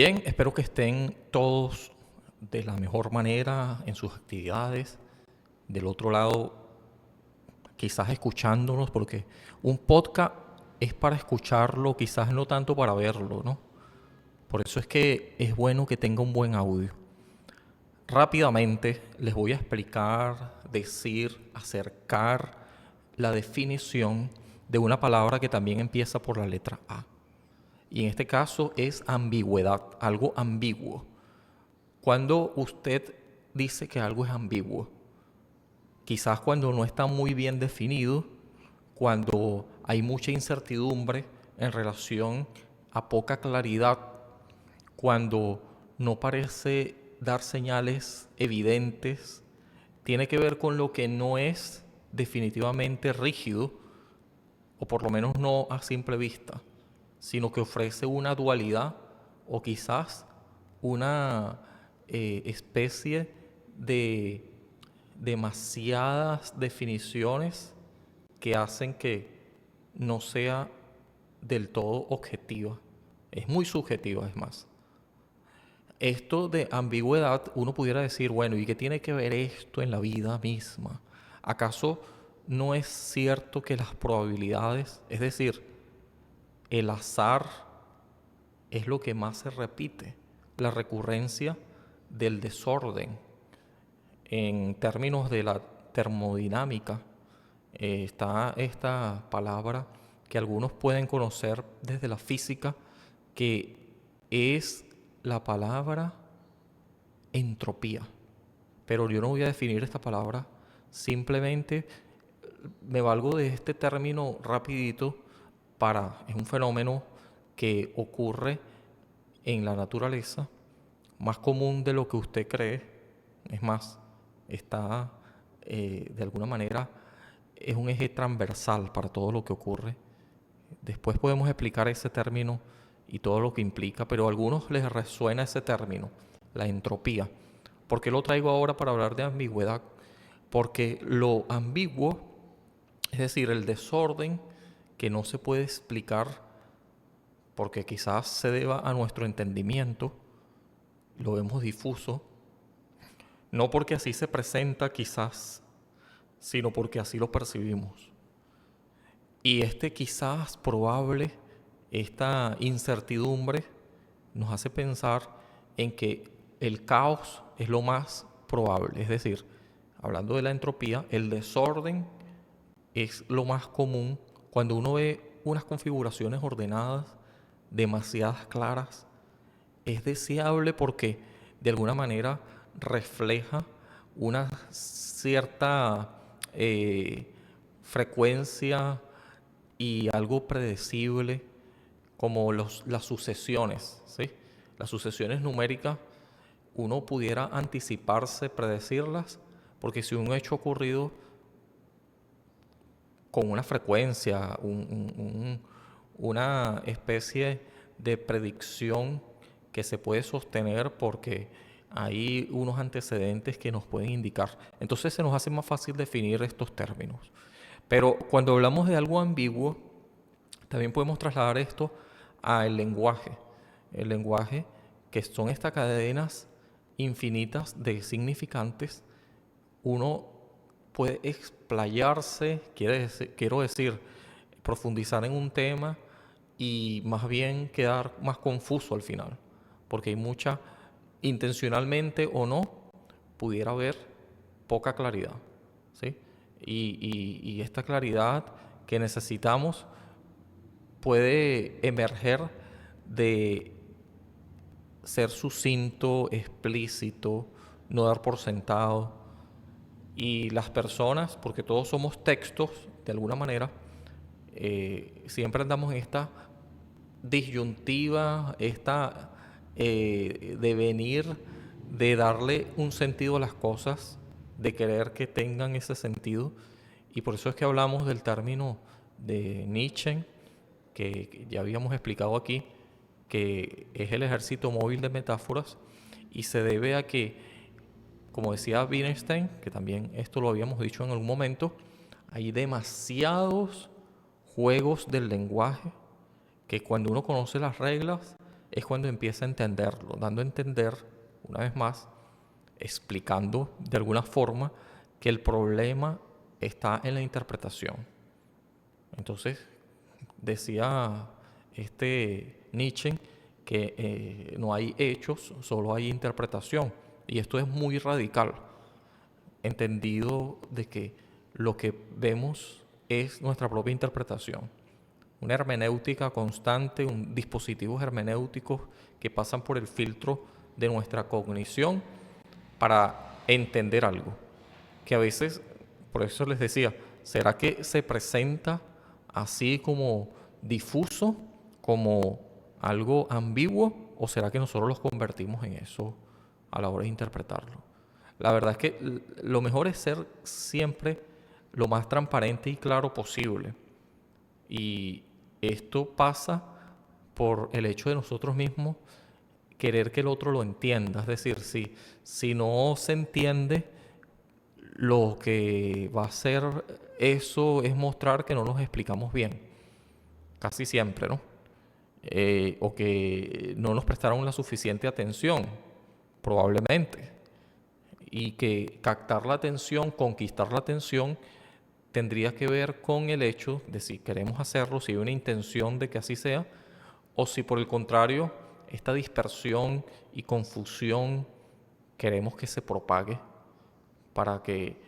Bien, espero que estén todos de la mejor manera en sus actividades. Del otro lado, quizás escuchándonos, porque un podcast es para escucharlo, quizás no tanto para verlo, ¿no? Por eso es que es bueno que tenga un buen audio. Rápidamente les voy a explicar, decir, acercar la definición de una palabra que también empieza por la letra A. Y en este caso es ambigüedad, algo ambiguo. Cuando usted dice que algo es ambiguo, quizás cuando no está muy bien definido, cuando hay mucha incertidumbre en relación a poca claridad, cuando no parece dar señales evidentes, tiene que ver con lo que no es definitivamente rígido, o por lo menos no a simple vista, sino que ofrece una dualidad o quizás una especie de demasiadas definiciones que hacen que no sea del todo objetiva. Es muy subjetiva, es más. Esto de ambigüedad, uno pudiera decir, bueno, ¿y qué tiene que ver esto en la vida misma? ¿Acaso no es cierto que las probabilidades, es decir, el azar es lo que más se repite, la recurrencia del desorden? En términos de la termodinámica, está esta palabra que algunos pueden conocer desde la física, que es la palabra entropía. Pero yo no voy a definir esta palabra, simplemente me valgo de este término rapidito es un fenómeno que ocurre en la naturaleza, más común de lo que usted cree. Es más, está de alguna manera, es un eje transversal para todo lo que ocurre. Después podemos explicar ese término y todo lo que implica, pero a algunos les resuena ese término, la entropía. ¿Por qué lo traigo ahora para hablar de ambigüedad? Porque lo ambiguo, es decir, el desorden que no se puede explicar porque quizás se deba a nuestro entendimiento, lo vemos difuso, no porque así se presenta quizás, sino porque así lo percibimos. Y este quizás probable, esta incertidumbre nos hace pensar en que el caos es lo más probable. Es decir, hablando de la entropía, el desorden es lo más común cuando uno ve unas configuraciones ordenadas, demasiadas claras. Es deseable porque de alguna manera refleja una cierta frecuencia y algo predecible como las sucesiones, ¿sí? Las sucesiones numéricas, uno pudiera anticiparse, predecirlas, porque si un hecho ha ocurrido con una frecuencia, una especie de predicción que se puede sostener porque hay unos antecedentes que nos pueden indicar. Entonces se nos hace más fácil definir estos términos. Pero cuando hablamos de algo ambiguo, también podemos trasladar esto al lenguaje. El lenguaje, que son estas cadenas infinitas de significantes, uno puede explayarse, quiero decir, profundizar en un tema y más bien quedar más confuso al final, porque hay mucha, intencionalmente o no, pudiera haber poca claridad, ¿sí? Y esta claridad que necesitamos puede emerger de ser sucinto, explícito, no dar por sentado. Y las personas, porque todos somos textos, de alguna manera, siempre andamos en esta disyuntiva, esta devenir de darle un sentido a las cosas, de querer que tengan ese sentido. Y por eso es que hablamos del término de Nietzsche, que ya habíamos explicado aquí, que es el ejército móvil de metáforas, y se debe a que, como decía Wittgenstein, que también esto lo habíamos dicho en algún momento, hay demasiados juegos del lenguaje que cuando uno conoce las reglas es cuando empieza a entenderlo, dando a entender, una vez más, explicando de alguna forma que el problema está en la interpretación. Entonces, decía Nietzsche que no hay hechos, solo hay interpretación. Y esto es muy radical, entendido de que lo que vemos es nuestra propia interpretación. Una hermenéutica constante, un dispositivos hermenéuticos que pasan por el filtro de nuestra cognición para entender algo. Que a veces, por eso les decía, ¿será que se presenta así como difuso, como algo ambiguo, o será que nosotros los convertimos en eso a la hora de interpretarlo? La verdad es que lo mejor es ser siempre lo más transparente y claro posible. Y esto pasa por el hecho de nosotros mismos querer que el otro lo entienda. Es decir, si no se entiende, lo que va a hacer eso es mostrar que no nos explicamos bien. Casi siempre, ¿no? O que no nos prestaron la suficiente atención, probablemente. Y que captar la atención, conquistar la atención, tendría que ver con el hecho de si queremos hacerlo, si hay una intención de que así sea, o si por el contrario, esta dispersión y confusión queremos que se propague para que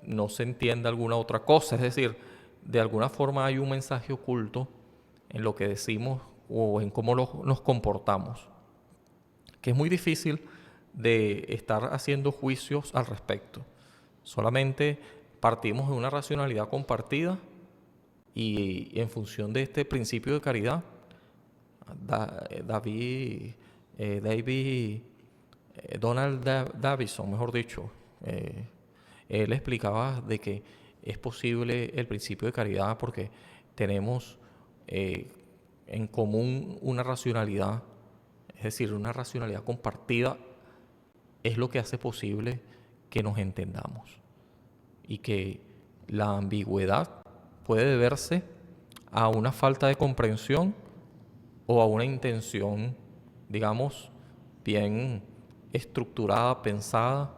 no se entienda alguna otra cosa. Es decir, de alguna forma hay un mensaje oculto en lo que decimos o en cómo nos comportamos, que es muy difícil de estar haciendo juicios al respecto. Solamente partimos de una racionalidad compartida y en función de este principio de caridad, Donald Davison, mejor dicho, él explicaba de que es posible el principio de caridad porque tenemos en común una racionalidad, es decir, una racionalidad compartida es lo que hace posible que nos entendamos y que la ambigüedad puede deberse a una falta de comprensión o a una intención, digamos, bien estructurada, pensada,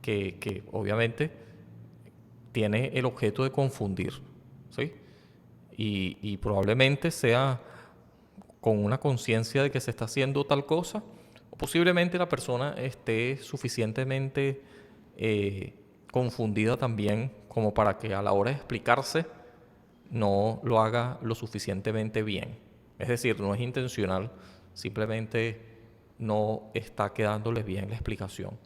que obviamente tiene el objeto de confundir, ¿sí? Y probablemente sea con una conciencia de que se está haciendo tal cosa, o posiblemente la persona esté suficientemente confundida también como para que a la hora de explicarse no lo haga lo suficientemente bien. Es decir, no es intencional, simplemente no está quedándoles bien la explicación.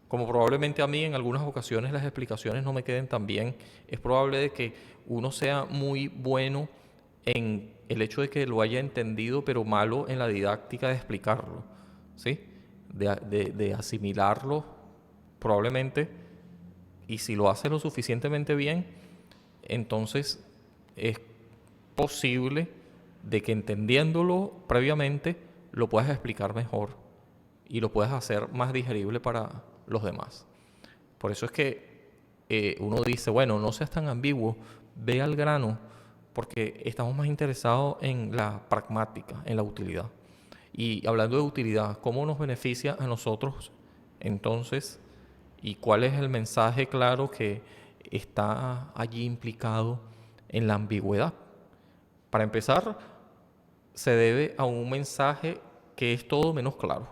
Como probablemente a mí en algunas ocasiones las explicaciones no me queden tan bien, es probable de que uno sea muy bueno en el hecho de que lo haya entendido, pero malo en la didáctica de explicarlo, ¿sí? De asimilarlo, probablemente, y si lo hace lo suficientemente bien, entonces es posible de que entendiéndolo previamente lo puedas explicar mejor y lo puedas hacer más digerible para los demás. Por eso es que uno dice, bueno, no seas tan ambiguo, ve al grano, porque estamos más interesados en la pragmática, en la utilidad. Y hablando de utilidad, ¿cómo nos beneficia a nosotros entonces? ¿Y cuál es el mensaje claro que está allí implicado en la ambigüedad? Para empezar, se debe a un mensaje que es todo menos claro,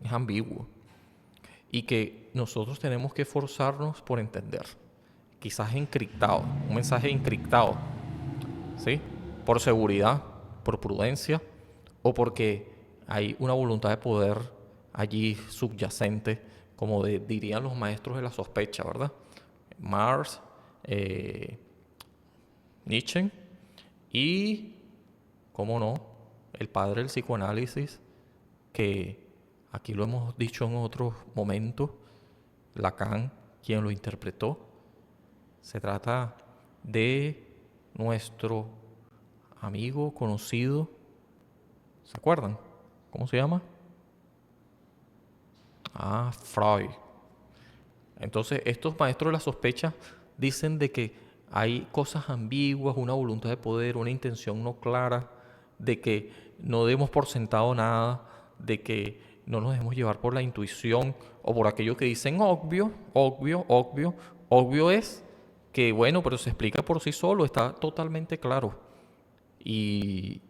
es ambiguo y que nosotros tenemos que esforzarnos por entender. Quizás encriptado, un mensaje encriptado, ¿sí? Por seguridad, por prudencia o porque hay una voluntad de poder allí subyacente, como dirían los maestros de la sospecha, ¿verdad? Marx, Nietzsche y, cómo no, el padre del psicoanálisis, que aquí lo hemos dicho en otros momentos, Lacan, quien lo interpretó. Se trata de nuestro amigo conocido, ¿se acuerdan? ¿Cómo se llama? Freud. Entonces, estos maestros de la sospecha dicen de que hay cosas ambiguas, una voluntad de poder, una intención no clara, de que no demos por sentado nada, de que no nos dejemos llevar por la intuición o por aquello que dicen obvio, obvio, obvio. Obvio es que, bueno, pero se explica por sí solo, está totalmente claro. ¿Y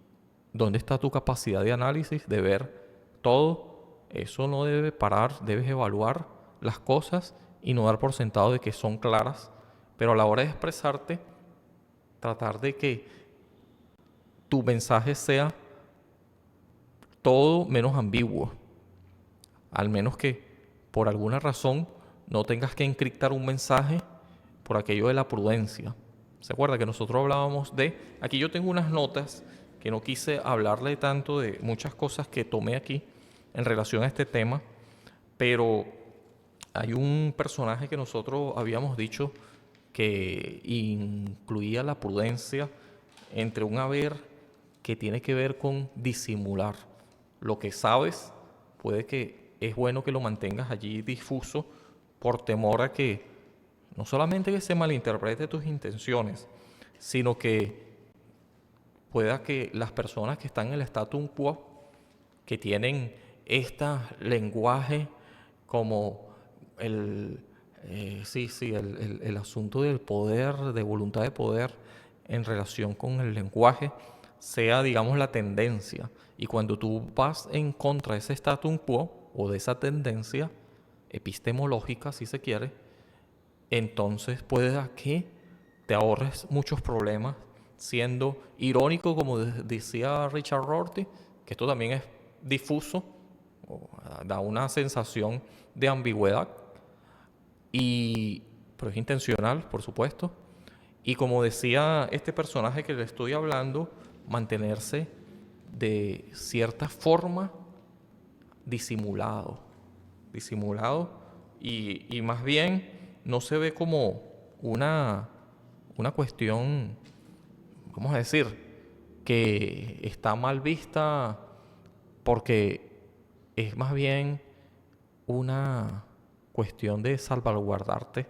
dónde está tu capacidad de análisis, de ver todo? Eso no debe parar, debes evaluar las cosas y no dar por sentado de que son claras, pero a la hora de expresarte, tratar de que tu mensaje sea todo menos ambiguo, al menos que por alguna razón no tengas que encriptar un mensaje por aquello de la prudencia. ¿Se acuerda que nosotros hablábamos de... Aquí yo tengo unas notas que no quise hablarle tanto de muchas cosas que tomé aquí en relación a este tema, pero hay un personaje que nosotros habíamos dicho que incluía la prudencia entre un haber que tiene que ver con disimular. Lo que sabes puede que es bueno que lo mantengas allí difuso por temor a que no solamente que se malinterprete tus intenciones, sino que pueda que las personas que están en el status quo, que tienen este lenguaje como el asunto del poder, de voluntad de poder en relación con el lenguaje, sea, digamos, la tendencia. Y cuando tú vas en contra de ese status quo o de esa tendencia epistemológica, si se quiere, entonces puede que te ahorres muchos problemas siendo irónico, como decía Richard Rorty, que esto también es difuso, da una sensación de ambigüedad, pero es intencional, por supuesto. Y como decía este personaje que le estoy hablando, mantenerse de cierta forma disimulado, disimulado y más bien no se ve como una cuestión, ¿cómo decir?, que está mal vista porque es más bien una cuestión de salvaguardarte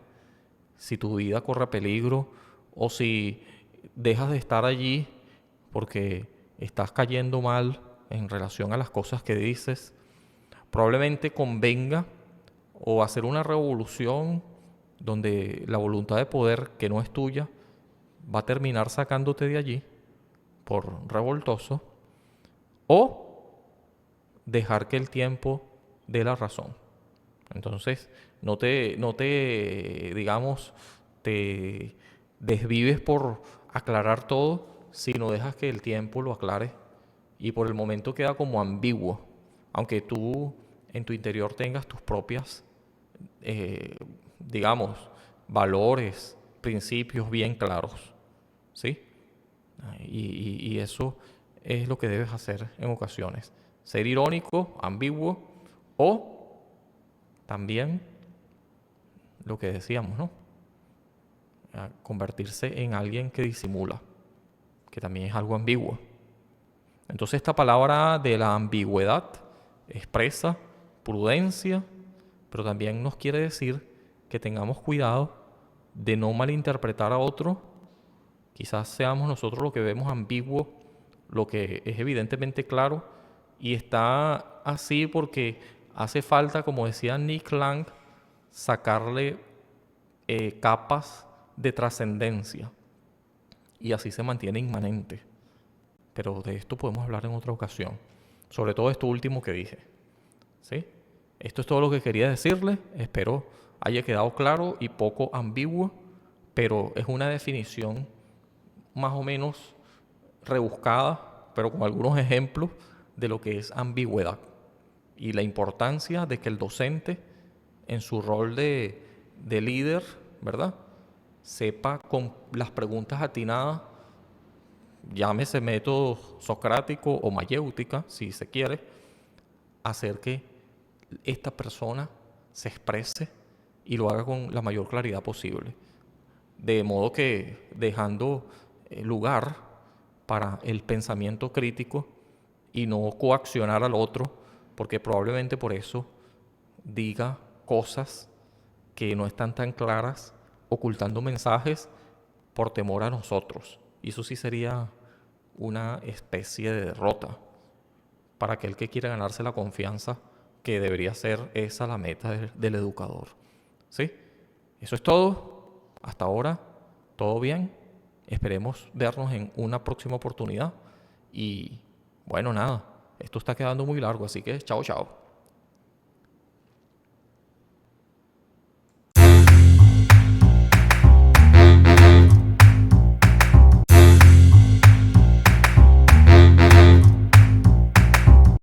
si tu vida corre peligro o si dejas de estar allí porque estás cayendo mal en relación a las cosas que dices. Probablemente convenga o hacer una revolución donde la voluntad de poder que no es tuya va a terminar sacándote de allí por revoltoso, o dejar que el tiempo dé la razón. Entonces, digamos, te desvives por aclarar todo, sino dejas que el tiempo lo aclare y por el momento queda como ambiguo, aunque tú en tu interior tengas tus propias, digamos, valores, principios bien claros, ¿sí? Y eso es lo que debes hacer en ocasiones. Ser irónico, ambiguo o también lo que decíamos, ¿no? Convertirse en alguien que disimula, que también es algo ambiguo. Entonces esta palabra de la ambigüedad expresa prudencia, pero también nos quiere decir que tengamos cuidado de no malinterpretar a otro. Quizás seamos nosotros lo que vemos ambiguo, lo que es evidentemente claro, y está así porque hace falta, como decía Nick Lang, sacarle capas de trascendencia, y así se mantiene inmanente. Pero de esto podemos hablar en otra ocasión, sobre todo esto último que dije, ¿sí? Esto es todo lo que quería decirle, espero haya quedado claro y poco ambiguo, pero es una definición más o menos rebuscada, pero con algunos ejemplos de lo que es ambigüedad y la importancia de que el docente en su rol de líder, ¿verdad?, sepa con las preguntas atinadas, llámese método socrático o mayéutica, si se quiere, hacer que esta persona se exprese y lo haga con la mayor claridad posible. De modo que dejando lugar para el pensamiento crítico y no coaccionar al otro, porque probablemente por eso diga cosas que no están tan claras, ocultando mensajes por temor a nosotros. Y eso sí sería una especie de derrota. para aquel que quiere ganarse la confianza, que debería ser esa la meta del educador. ¿Sí? Eso es todo. Hasta ahora, todo bien. Esperemos vernos en una próxima oportunidad. Y bueno, nada, esto está quedando muy largo, así que chao, chao.